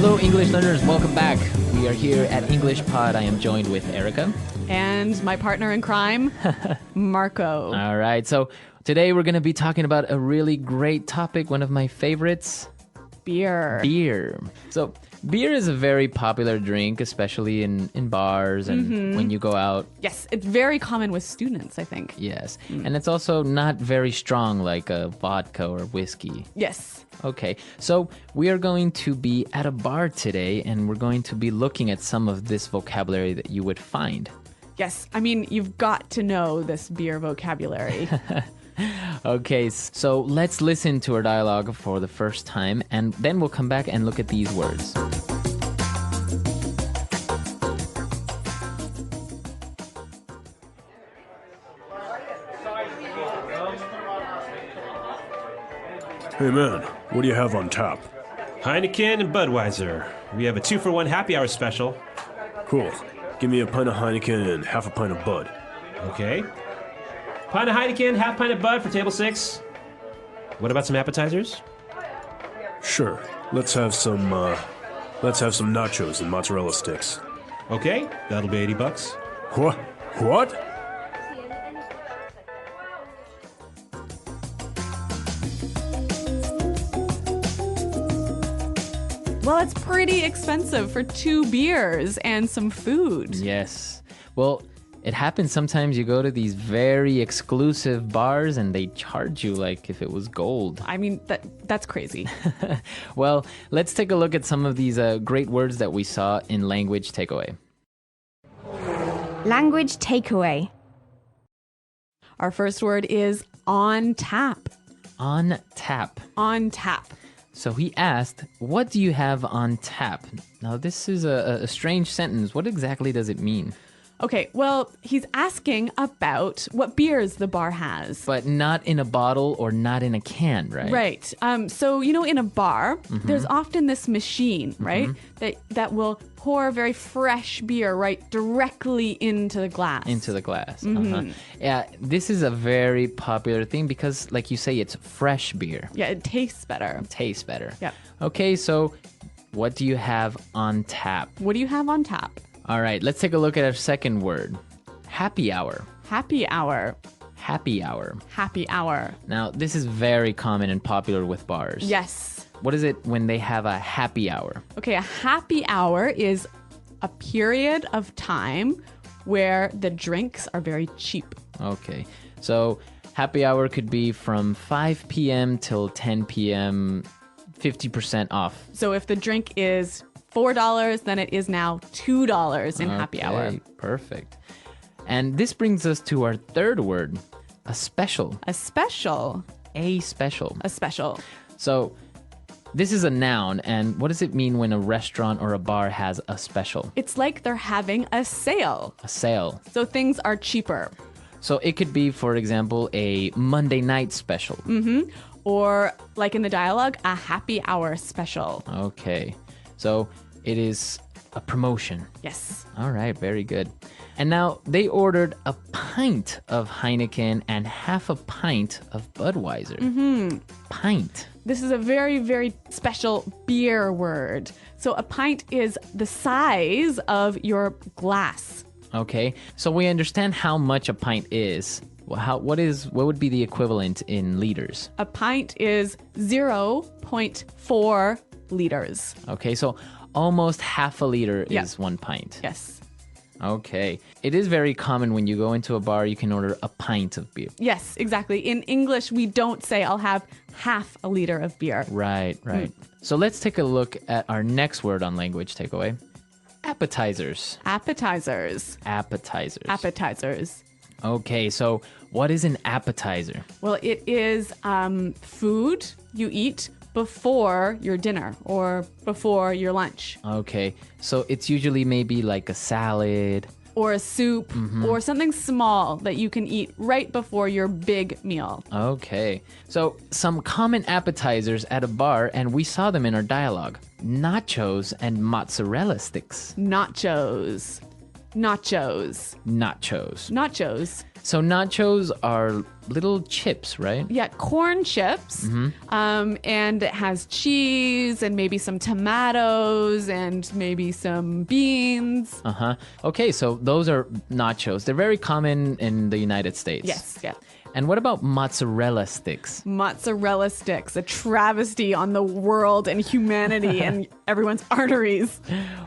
Hello, English learners. Welcome back. We are here at EnglishPod. I am joined with Erica. And my partner in crime, Marco. All right. So today we're going to be talking about a really great topic, one of my favorites. Beer. Beer. So beer is a very popular drink, especially in bars and when you go out. Yes, it's very common with students, I think. Yes. And it's also not very strong like a vodka or whiskey. Yes. Okay, so we are going to be at a bar today and we're going to be looking at some of this vocabulary that you would find. Yes, I mean, you've got to know this beer vocabulary. Okay, so let's listen to our dialogue for the first time and then we'll come back and look at these words. Hey man, what do you have on tap? Heineken and Budweiser. We have a 2-for-1 happy hour special. Cool. Give me a pint of Heineken and half a pint of Bud. Okay. Pint of Heineken, half pint of Bud for table 6. What about some appetizers? Sure. Let's have some nachos and mozzarella sticks. Okay, that'll be $80. What? Well, it's pretty expensive for 2 beers and some food. Yes. Well, it happens sometimes you go to these very exclusive bars and they charge you like if it was gold. I mean, that's crazy. Well, let's take a look at some of these great words that we saw in Language Takeaway. Language takeaway. Our first word is on tap. On tap. On tap. So he asked, what do you have on tap? Now, this is a strange sentence. What exactly does it mean? Okay, well, he's asking about what beers the bar has. But not in a bottle or not in a can, right? Right. So, in a bar, there's often this machine, right, that will pour very fresh beer right directly into the glass. Into the glass. Yeah, this is a very popular thing because, like you say, it's fresh beer. Yeah, it tastes better. It tastes better. Yeah. Okay, so what do you have on tap? What do you have on tap? All right, let's take a look at our second word. Happy hour. Happy hour. Happy hour. Happy hour. Now, this is very common and popular with bars. Yes. What is it when they have a happy hour? Okay, a happy hour is a period of time where the drinks are very cheap. Okay, so happy hour could be from 5 p.m. till 10 p.m., 50% off. So if the drink is $4, then it is now $2 in happy hour. Perfect. And this brings us to our third word, a special. A special. A special. A special. So this is a noun, and what does it mean when a restaurant or a bar has a special? It's like they're having a sale. A sale. So things are cheaper. So it could be, for example, a Monday night special. Or, like in the dialogue, a happy hour special. Okay. So it is a promotion. Yes. All right, very good. And now they ordered a pint of Heineken and half a pint of Budweiser. Pint. This is a very, very special beer word. So a pint is the size of your glass. Okay, so we understand how much a pint is. What would be the equivalent in liters? A pint is 0.4 liters. Okay, so almost half a liter Yeah. is 1 pint. Yes. Okay. It is very common when you go into a bar, you can order a pint of beer. Yes, exactly. In English, we don't say I'll have half a liter of beer. Right. So let's take a look at our next word on Language Takeaway. Appetizers. Appetizers. Appetizers. Appetizers. Okay, so what is an appetizer? Well, it is food you eat before your dinner or before your lunch. Okay, so it's usually maybe like a salad. Or a soup or something small that you can eat right before your big meal. Okay, so some common appetizers at a bar, and we saw them in our dialogue. Nachos and mozzarella sticks. Nachos. Nachos. Nachos. Nachos. So nachos are little chips, right? Yeah, corn chips. And it has cheese and maybe some tomatoes and maybe some beans. Uh-huh. Okay, so those are nachos. They're very common in the United States. Yes, yeah. And what about mozzarella sticks? Mozzarella sticks, a travesty on the world and humanity and everyone's arteries.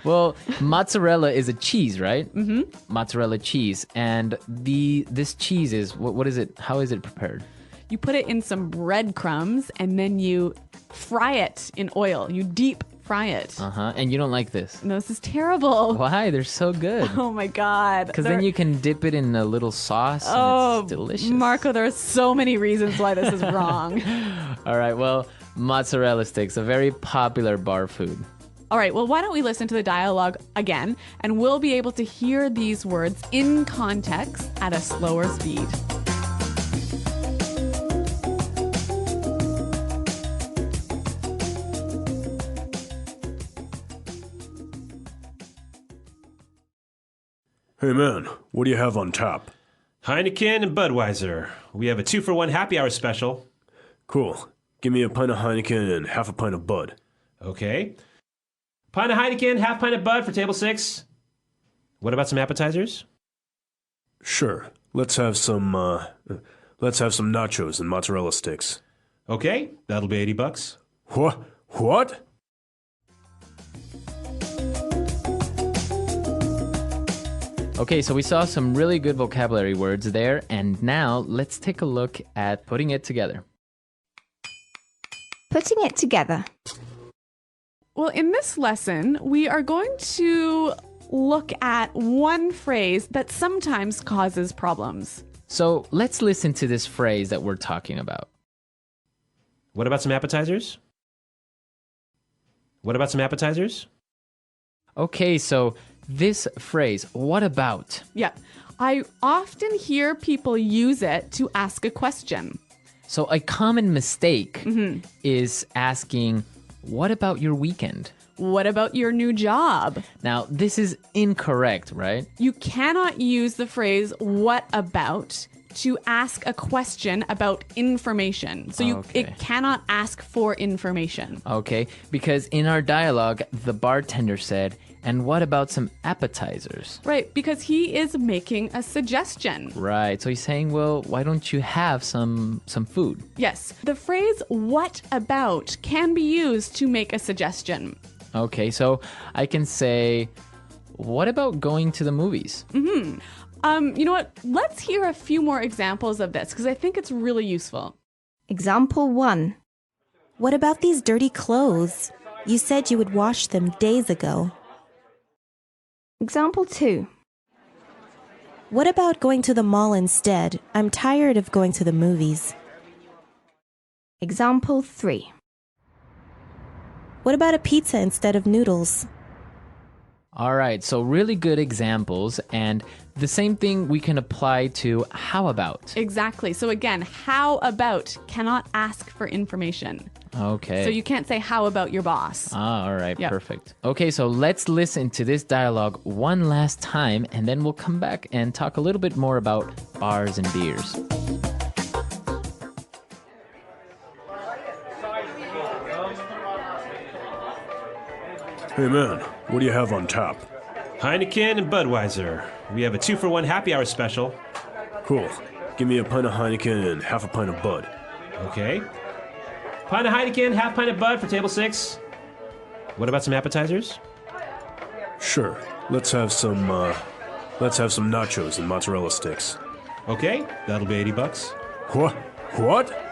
Well, mozzarella is a cheese, right? Mm-hmm. Mozzarella cheese. And this cheese is, what is it? How is it prepared? You put it in some breadcrumbs and then you fry it in oil. You deep fry it. Uh-huh. And you don't like this? No, this is terrible. Why? They're so good. Oh my God. Because then you can dip it in a little sauce and it's delicious. Marco, there are so many reasons why this is wrong. All right, well, mozzarella sticks, a very popular bar food. All right, well, why don't we listen to the dialogue again, and we'll be able to hear these words in context at a slower speed. Hey man, what do you have on tap? Heineken and Budweiser. We have a 2-for-1 happy hour special. Cool. Give me a pint of Heineken and half a pint of Bud. Okay. Pint of Heineken, half pint of Bud for table 6. What about some appetizers? Sure. Let's have some nachos and mozzarella sticks. Okay, that'll be $80. What? What? Okay, so we saw some really good vocabulary words there, and now let's take a look at putting it together. Putting it together. Well, in this lesson, we are going to look at one phrase that sometimes causes problems. So let's listen to this phrase that we're talking about. What about some appetizers? What about some appetizers? Okay, so this phrase, what about? Yeah, I often hear people use it to ask a question. So a common mistake is asking, what about your weekend? What about your new job? Now, this is incorrect, right? You cannot use the phrase what about to ask a question about information. So it cannot ask for information. Okay, because in our dialogue, the bartender said, and what about some appetizers? Right, because he is making a suggestion. Right, so he's saying, well, why don't you have some food? Yes, the phrase what about can be used to make a suggestion. Okay, so I can say, what about going to the movies? You know what? Let's hear a few more examples of this because I think it's really useful. Example 1. What about these dirty clothes? You said you would wash them days ago. Example 2. What about going to the mall instead? I'm tired of going to the movies. Example 3. What about a pizza instead of noodles? All right, so really good examples, and the same thing we can apply to how about. Exactly. So again, how about cannot ask for information. Okay. So you can't say how about your boss. All right, Yep. perfect. Okay, so let's listen to this dialogue one last time, and then we'll come back and talk a little bit more about bars and beers. Hey man, what do you have on tap? Heineken and Budweiser. We have a 2-for-1 happy hour special. Cool. Give me a pint of Heineken and half a pint of Bud. Okay. Pint of Heineken, half pint of Bud for table 6. What about some appetizers? Sure. Let's have some nachos and mozzarella sticks. Okay, that'll be $80. What? What?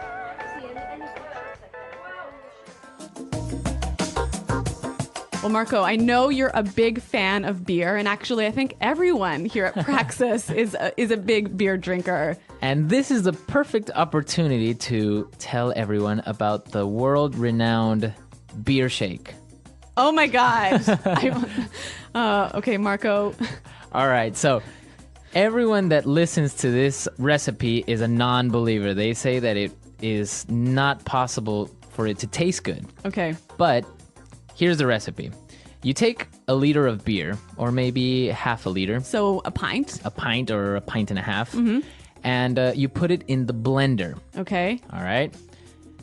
Well, Marco, I know you're a big fan of beer, and actually I think everyone here at Praxis is a big beer drinker. And this is the perfect opportunity to tell everyone about the world-renowned beer shake. Oh my God. Okay, Marco. All right, so everyone that listens to this recipe is a non-believer. They say that it is not possible for it to taste good. Okay. But here's the recipe. You take a liter of beer, or maybe half a liter, So a pint. a pint or a pint and a half, and you put it in the blender. Okay. All right.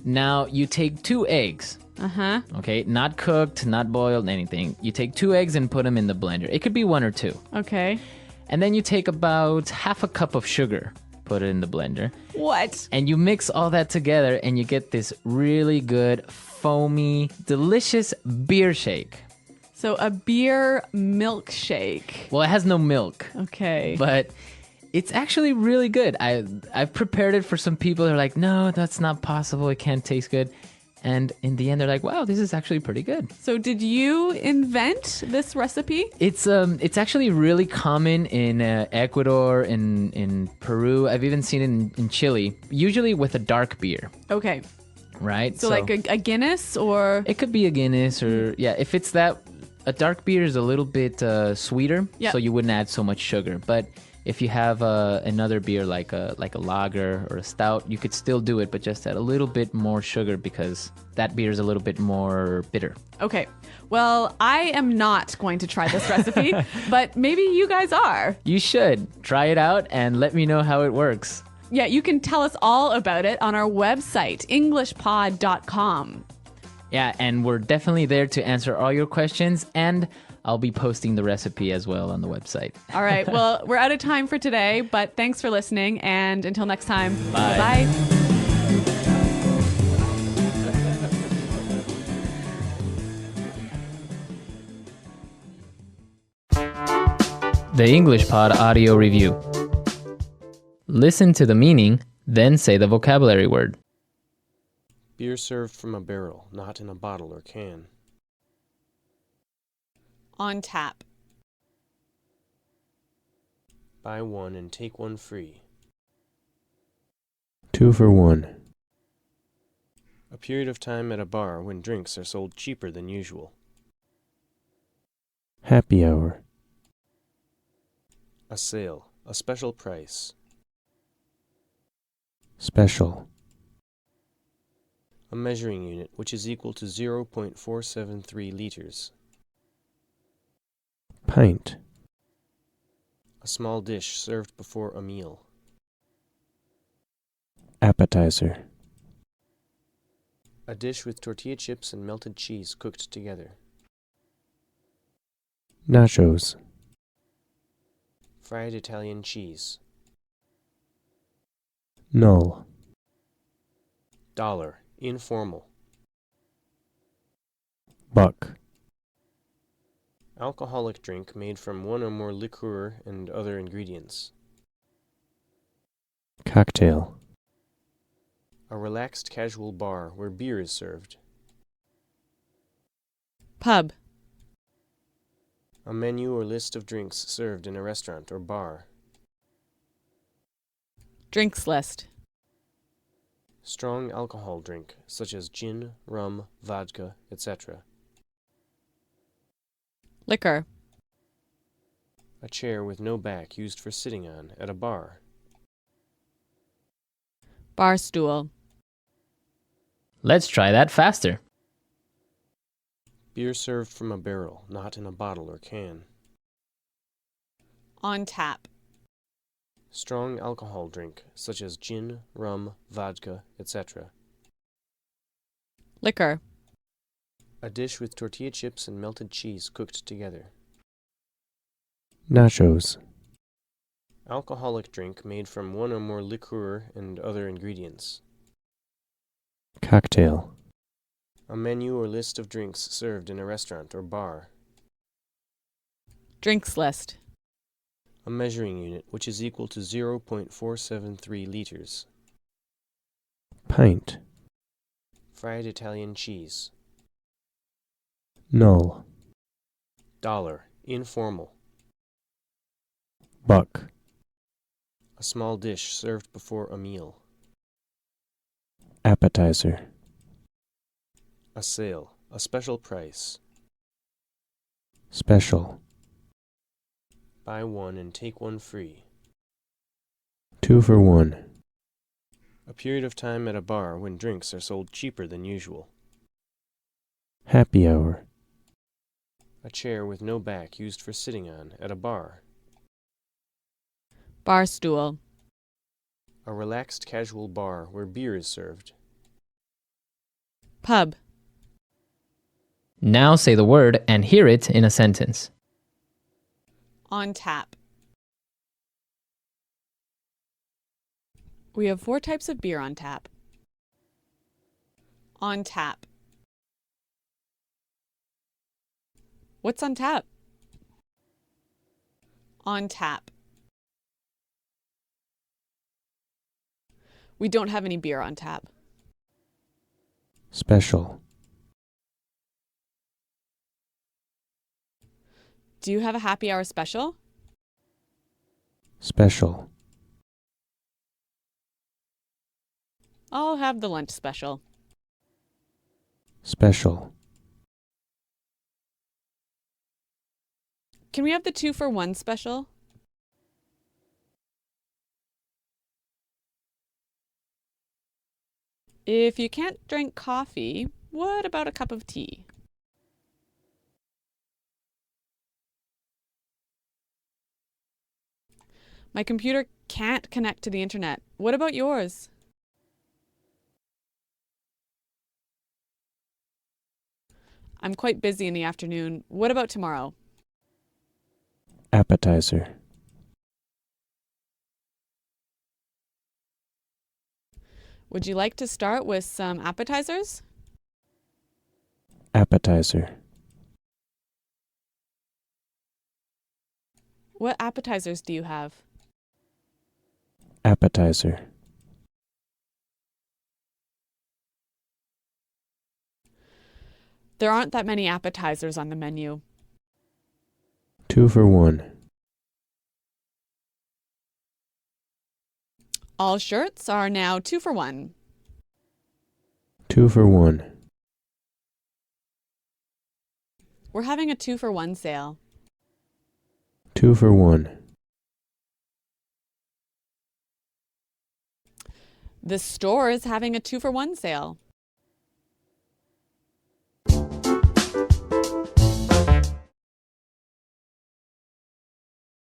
Now you take 2 eggs. Uh-huh. Okay, not cooked, not boiled, anything. You take 2 eggs and put them in the blender. It could be 1 or 2. Okay. And then you take about half a cup of sugar, put it in the blender, What? and you mix all that together and you get this really good, foamy, delicious beer shake. So a beer milkshake. Well, it has no milk, Okay. but it's actually really good. I've prepared it for some people who are like, no, that's not possible. It can't taste good. And in the end, they're like, wow, this is actually pretty good. So did you invent this recipe? It's actually really common in Ecuador, in Peru. I've even seen it in Chile, usually with a dark beer, Okay. right? So like a Guinness or... it could be a Guinness or, yeah, if it's that, a dark beer is a little bit sweeter, Yeah. so you wouldn't add so much sugar. But if you have another beer like a lager or a stout, you could still do it, but just add a little bit more sugar because that beer is a little bit more bitter. Okay. Well, I am not going to try this recipe, but maybe you guys are. You should try it out and let me know how it works. Yeah, you can tell us all about it on our website, EnglishPod.com. Yeah, and we're definitely there to answer all your questions, and I'll be posting the recipe as well on the website. All right. Well, we're out of time for today, but thanks for listening. And until next time, Bye. bye. The EnglishPod audio review. Listen to the meaning, then say the vocabulary word. Beer served from a barrel, not in a bottle or can. On tap. Buy one and take one free. 2 for 1. A period of time at a bar when drinks are sold cheaper than usual. Happy hour. A sale, a special price. Special. A measuring unit which is equal to 0.473 liters. Pint. A small dish served before a meal. Appetizer. A dish with tortilla chips and melted cheese cooked together. Nachos. Fried Italian cheese. Null. Dollar, informal. Buck. Alcoholic drink made from one or more liqueur and other ingredients. Cocktail. A relaxed casual bar where beer is served. Pub. A menu or list of drinks served in a restaurant or bar. Drinks list. Strong alcohol drink, such as gin, rum, vodka, etc. Liquor. A chair with no back used for sitting on at a bar. Bar stool. Let's try that faster. Beer served from a barrel, not in a bottle or can. On tap. Strong alcohol drink, such as gin, rum, vodka, etc. Liquor. A dish with tortilla chips and melted cheese cooked together. Nachos. Alcoholic drink made from one or more liqueur and other ingredients. Cocktail. A menu or list of drinks served in a restaurant or bar. Drinks list. A measuring unit which is equal to 0.473 liters. Pint. Fried Italian cheese. Null. Dollar, informal. Buck. A small dish served before a meal. Appetizer. A sale, a special price. Special. Buy one and take one free. 2 for 1. A period of time at a bar when drinks are sold cheaper than usual. Happy hour. A chair with no back used for sitting on at a bar. Bar stool. A relaxed casual bar where beer is served. Pub. Now say the word and hear it in a sentence. On tap. We have 4 types of beer on tap. On tap. What's on tap? On tap. We don't have any beer on tap. Special. Do you have a happy hour special? Special. I'll have the lunch special. Special. Can we have the 2-for-1 special? If you can't drink coffee, what about a cup of tea? My computer can't connect to the internet. What about yours? I'm quite busy in the afternoon. What about tomorrow? Appetizer. Would you like to start with some appetizers? Appetizer. What appetizers do you have? Appetizer. There aren't that many appetizers on the menu. 2 for 1. All shirts are now 2 for 1. 2 for 1. We're having a 2 for 1 sale. 2 for 1. The store is having a 2 for 1 sale.